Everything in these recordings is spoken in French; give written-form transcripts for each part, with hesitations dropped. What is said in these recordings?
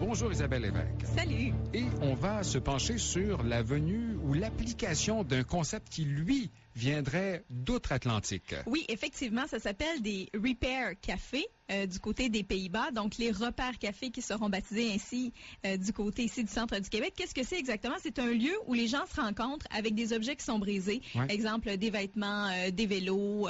Bonjour Isabelle Lévesque. Salut! Et on va se pencher sur la venue ou l'application d'un concept qui, lui, viendrait d'outre-Atlantique. Oui, effectivement, ça s'appelle des Repair Cafés du côté des Pays-Bas. Donc, les repères cafés qui seront baptisés ainsi du côté ici du centre du Québec. Qu'est-ce que c'est exactement? C'est un lieu où les gens se rencontrent avec des objets qui sont brisés. Ouais. Exemple, des vêtements, des vélos,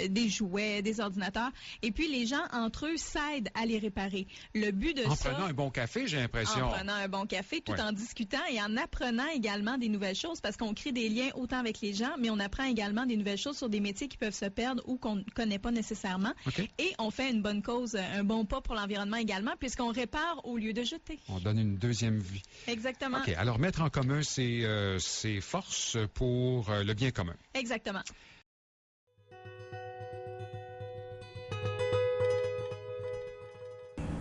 des jouets, des ordinateurs. Et puis, les gens, entre eux, s'aident à les réparer. Le but de En ça... prenant un bon café, j'ai l'impression. En prenant un bon café, tout Ouais. en discutant et en apprenant également des nouvelles choses, parce qu'on crée des liens autant avec les gens, mais on apprend également des nouvelles choses sur des métiers qui peuvent se perdre ou qu'on ne connaît pas nécessairement. OK. Et on fait une bonne cause, un bon pas pour l'environnement également, puisqu'on répare au lieu de jeter. On donne une deuxième vie. Exactement. OK. Alors, mettre en commun ses forces pour le bien commun. Exactement.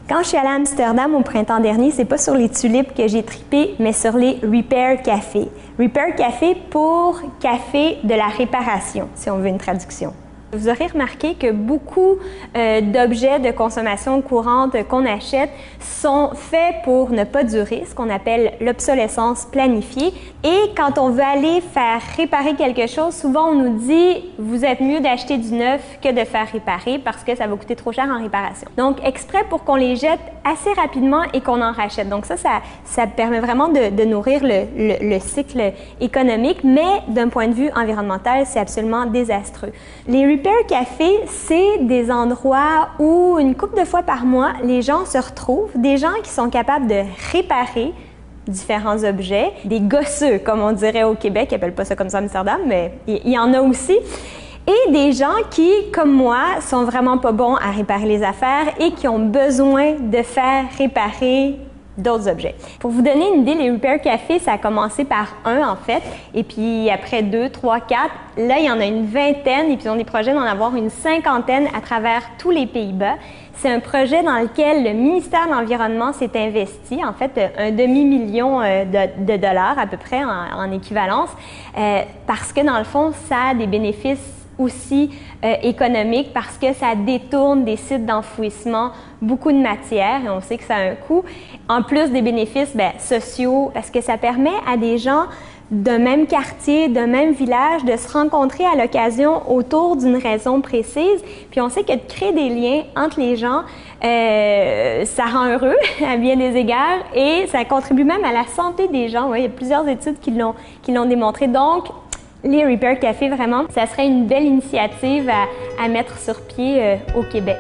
Quand je suis allée à Amsterdam au printemps dernier, c'est pas sur les tulipes que j'ai trippé, mais sur les Repair Café. Repair Café pour café de la réparation, si on veut une traduction. Vous aurez remarqué que beaucoup d'objets de consommation courante qu'on achète sont faits pour ne pas durer, ce qu'on appelle l'obsolescence planifiée. Et quand on veut aller faire réparer quelque chose, souvent on nous dit « vous êtes mieux d'acheter du neuf que de faire réparer parce que ça va coûter trop cher en réparation ». Donc, exprès pour qu'on les jette assez rapidement et qu'on en rachète. Donc ça permet vraiment de nourrir le cycle économique, mais d'un point de vue environnemental, c'est absolument désastreux. Les Repair Café, c'est des endroits où une couple de fois par mois, les gens se retrouvent, des gens qui sont capables de réparer différents objets, des gosseux, comme on dirait au Québec, ils n'appellent pas ça comme ça à Amsterdam, mais il y en a aussi. Et des gens qui, comme moi, sont vraiment pas bons à réparer les affaires et qui ont besoin de faire réparer d'autres objets. Pour vous donner une idée, les Repair Café, ça a commencé par un en fait, et puis après 2, 3, 4, là il y en a une vingtaine, et puis ils ont des projets d'en avoir une cinquantaine à travers tous les Pays-Bas. C'est un projet dans lequel le ministère de l'Environnement s'est investi, en fait, un demi-million de dollars à peu près en équivalence, parce que dans le fond, ça a des bénéfices aussi économique parce que ça détourne des sites d'enfouissement beaucoup de matière et on sait que ça a un coût. En plus des bénéfices sociaux, parce que ça permet à des gens d'un même quartier, d'un même village de se rencontrer à l'occasion autour d'une raison précise. Puis on sait que de créer des liens entre les gens, ça rend heureux à bien des égards et ça contribue même à la santé des gens. Ouais, il y a plusieurs études qui l'ont démontré. Donc, les Repair Café, vraiment, ça serait une belle initiative à mettre sur pied au Québec.